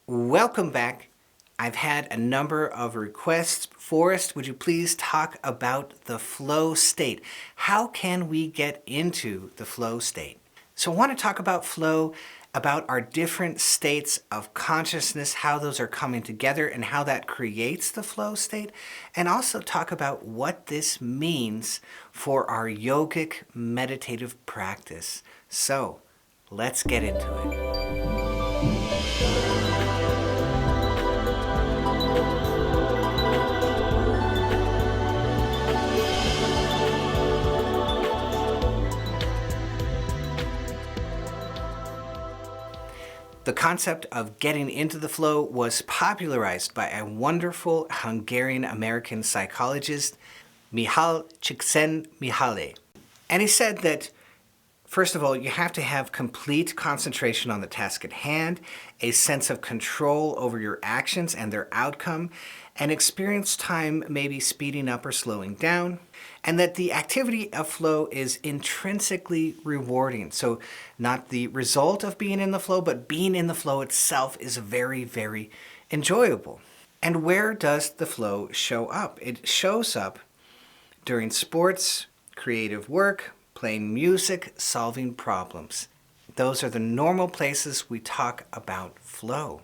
Welcome back. I've had a number of requests. Forrest, would you please talk about the flow state? How can we get into the flow state? So I want to talk about flow, about our different states of consciousness, how those are coming together and how that creates the flow state, and also talk about what this means for our yogic meditative practice. So let's get into it. The concept of getting into the flow was popularized by a wonderful Hungarian-American psychologist, Mihaly Csikszentmihalyi. And he said that, first of all, you have to have complete concentration on the task at hand, a sense of control over your actions and their outcome, and experience time maybe speeding up or slowing down, and that the activity of flow is intrinsically rewarding. So not the result of being in the flow, but being in the flow itself is very, very enjoyable. And where does the flow show up? It shows up during sports, creative work, playing music, solving problems. Those are the normal places we talk about flow.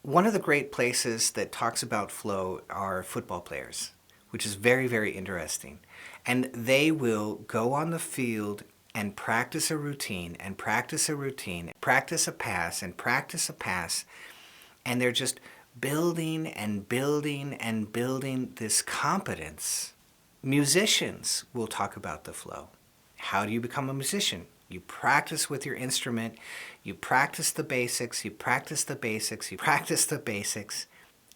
One of the great places that talks about flow are football players, which is very, very interesting. And they will go on the field and practice a routine and practice a routine, practice a pass and practice a pass, and they're just building and building and building this competence. Musicians will talk about the flow. How do you become a musician? You practice with your instrument, you practice the basics, you practice the basics, you practice the basics,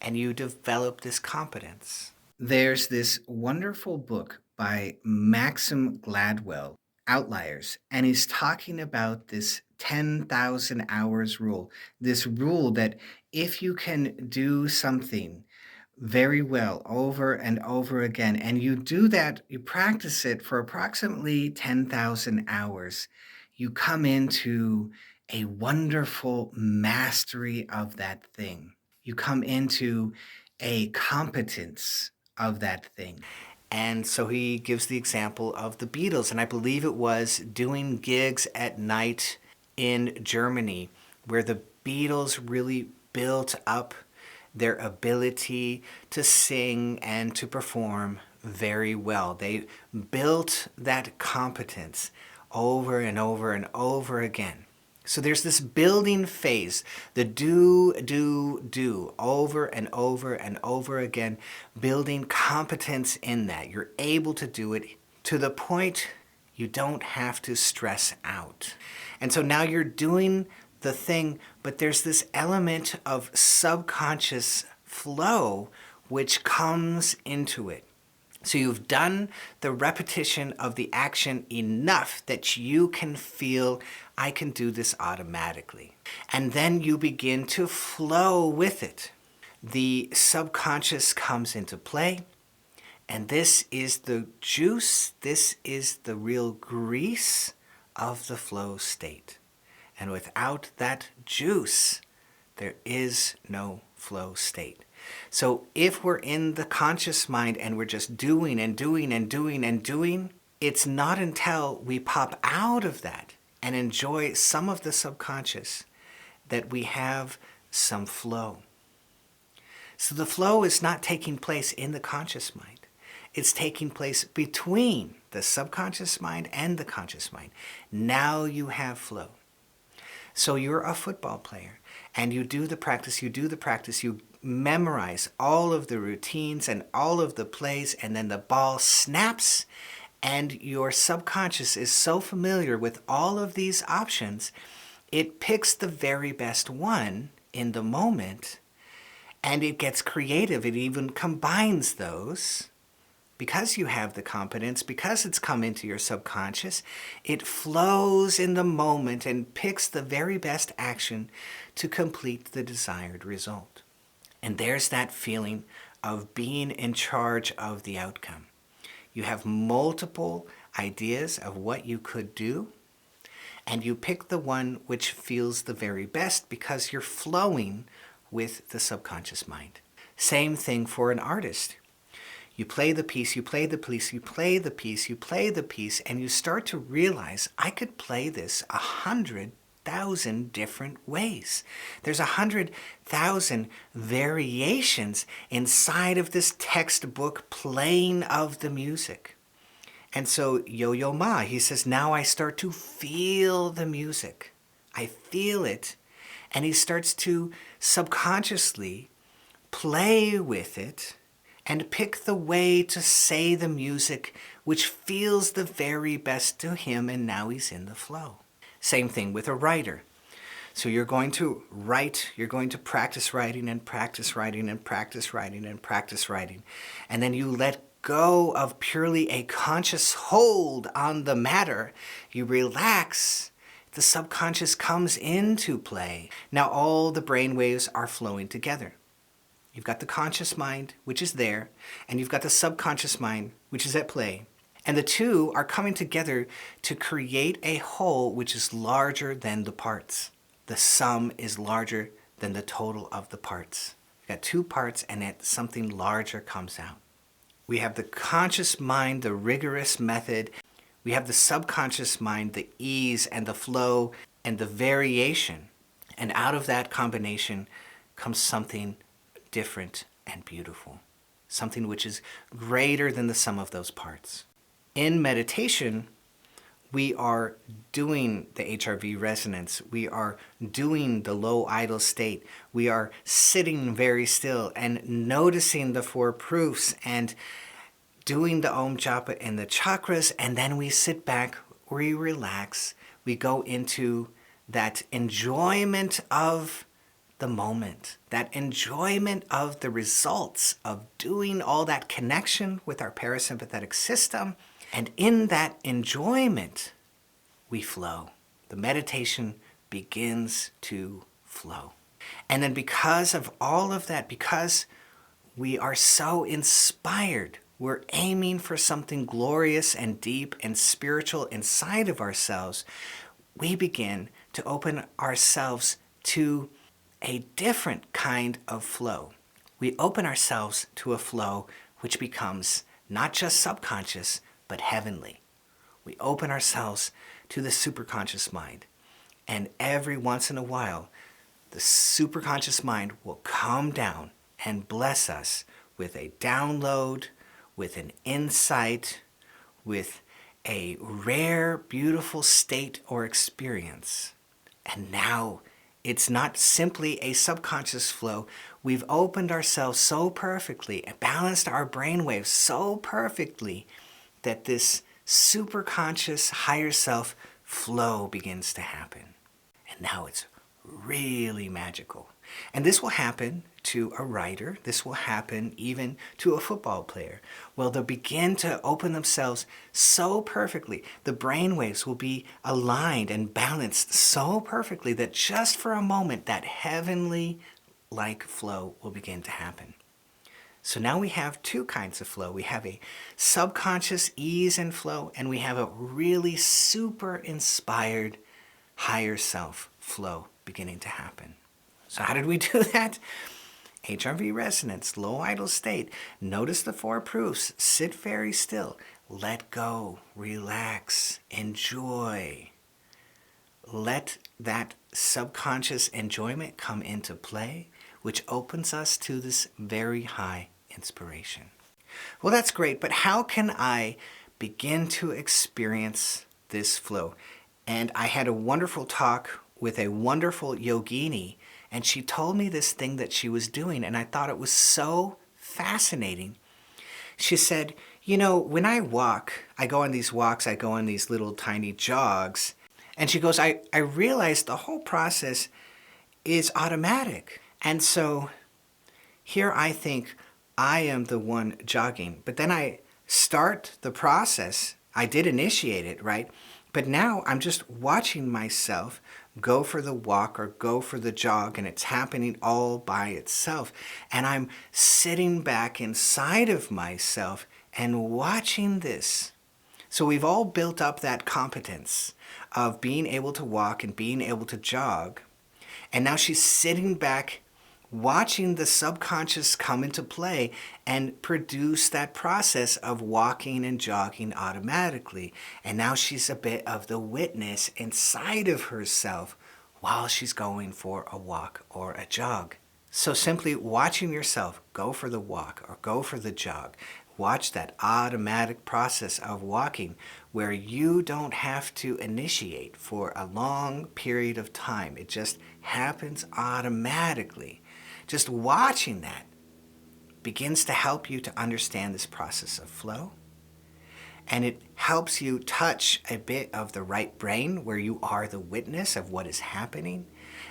and you develop this competence. There's this wonderful book by Maxim Gladwell, Outliers, and he's talking about this 10,000 hours rule. This rule that if you can do something very well over and over again, and you do that, you practice it for approximately 10,000 hours, you come into a wonderful mastery of that thing. You come into a competence of that thing. And so he gives the example of the Beatles, and I believe it was doing gigs at night in Germany, where the Beatles really built up their ability to sing and to perform very well. They built that competence over and over and over again. So there's this building phase, the do, over and over and over again, building competence in that. You're able to do it to the point you don't have to stress out. And so now you're doing the thing, but there's this element of subconscious flow which comes into it. So you've done the repetition of the action enough that you can feel, I can do this automatically. And then you begin to flow with it. The subconscious comes into play, and this is the juice, this is the real grease of the flow state. And without that juice, there is no flow state. So if we're in the conscious mind and we're just doing and doing and doing and doing, it's not until we pop out of that and enjoy some of the subconscious that we have some flow. So the flow is not taking place in the conscious mind. It's taking place between the subconscious mind and the conscious mind. Now you have flow. So you're a football player and you do the practice, you memorize all of the routines and all of the plays, and then the ball snaps and your subconscious is so familiar with all of these options, it picks the very best one in the moment and it gets creative. It even combines those. Because you have the competence, because it's come into your subconscious, it flows in the moment and picks the very best action to complete the desired result. And there's that feeling of being in charge of the outcome. You have multiple ideas of what you could do, and you pick the one which feels the very best because you're flowing with the subconscious mind. Same thing for an artist. You play the piece, you play the piece, you play the piece, you play the piece, and you start to realize, I could play this 100,000 different ways. There's 100,000 variations inside of this textbook playing of the music. And so Yo-Yo Ma, he says, now I start to feel the music. I feel it. And he starts to subconsciously play with it and pick the way to say the music which feels the very best to him, and now he's in the flow. Same thing with a writer. So you're going to write, you're going to practice writing and practice writing and practice writing and practice writing. And then you let go of purely a conscious hold on the matter. You relax. The subconscious comes into play. Now all the brain waves are flowing together. You've got the conscious mind, which is there, and you've got the subconscious mind, which is at play. And the two are coming together to create a whole which is larger than the parts. The sum is larger than the total of the parts. You've got two parts, and yet something larger comes out. We have the conscious mind, the rigorous method. We have the subconscious mind, the ease and the flow and the variation. And out of that combination comes something different and beautiful, something which is greater than the sum of those parts. In meditation, we are doing the HRV resonance. We are doing the low idle state. We are sitting very still and noticing the four proofs and doing the Om Japa and the chakras, and then we sit back, we relax, we go into that enjoyment of the moment, that enjoyment of the results of doing all that connection with our parasympathetic system. And in that enjoyment, we flow. The meditation begins to flow. And then because of all of that, because we are so inspired, we're aiming for something glorious and deep and spiritual inside of ourselves, we begin to open ourselves to a different kind of flow. We open ourselves to a flow which becomes not just subconscious, but heavenly. We open ourselves to the superconscious mind. And every once in a while, the superconscious mind will come down and bless us with a download, with an insight, with a rare, beautiful state or experience. And now it's not simply a subconscious flow. We've opened ourselves so perfectly and balanced our brainwaves so perfectly that this superconscious higher self flow begins to happen. And now it's really magical. And this will happen to a writer. This will happen even to a football player. Well, they'll begin to open themselves so perfectly. The brainwaves will be aligned and balanced so perfectly that just for a moment, that heavenly-like flow will begin to happen. So now we have two kinds of flow. We have a subconscious ease and flow, and we have a really super inspired higher self flow beginning to happen. So how did we do that? HRV resonance, low idle state. Notice the four proofs. Sit very still. Let go. Relax. Enjoy. Let that subconscious enjoyment come into play, which opens us to this very high inspiration. Well, that's great, but how can I begin to experience this flow? And I had a wonderful talk with a wonderful yogini, and she told me this thing that she was doing, and I thought it was so fascinating. She said, you know, when I walk, I go on these walks, I go on these little tiny jogs, and she goes, I realized the whole process is automatic. And so here I think I am the one jogging, but then I start the process. I did initiate it, right? But now I'm just watching myself go for the walk or go for the jog, and it's happening all by itself. And I'm sitting back inside of myself and watching this. So we've all built up that competence of being able to walk and being able to jog. And now she's sitting back watching the subconscious come into play and produce that process of walking and jogging automatically. And now she's a bit of the witness inside of herself while she's going for a walk or a jog. So simply watching yourself go for the walk or go for the jog, watch that automatic process of walking where you don't have to initiate for a long period of time. It just happens automatically. Just watching that begins to help you to understand this process of flow. And it helps you touch a bit of the right brain where you are the witness of what is happening.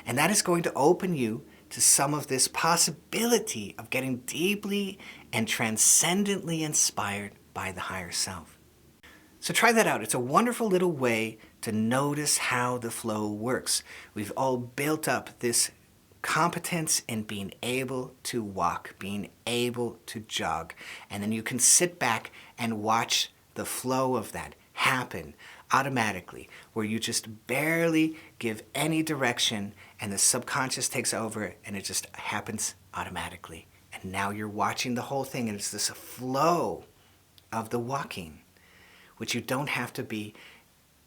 And that is going to open you to some of this possibility of getting deeply and transcendently inspired by the higher self. So try that out. It's a wonderful little way to notice how the flow works. We've all built up this competence in being able to walk, being able to jog. And then you can sit back and watch the flow of that happen automatically, where you just barely give any direction and the subconscious takes over and it just happens automatically. And now you're watching the whole thing and it's this flow of the walking, which you don't have to be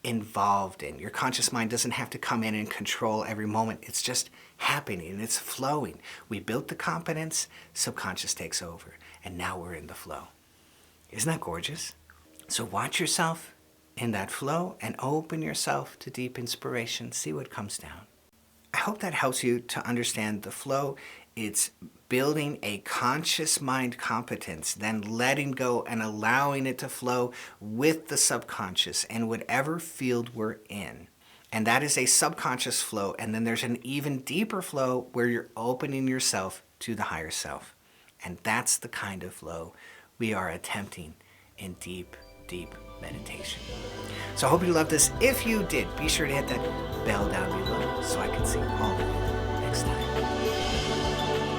involved in. Your conscious mind doesn't have to come in and control every moment. It's just happening and it's flowing. We built the competence, subconscious takes over, and now we're in the flow. Isn't that gorgeous? So watch yourself in that flow and open yourself to deep inspiration. See what comes down. I hope that helps you to understand the flow. It's building a conscious mind competence, then letting go and allowing it to flow with the subconscious in whatever field we're in. And that is a subconscious flow. And then there's an even deeper flow where you're opening yourself to the higher self. And that's the kind of flow we are attempting in deep meditation. So I hope you loved this. If you did, be sure to hit that bell down below so I can see all of you next time.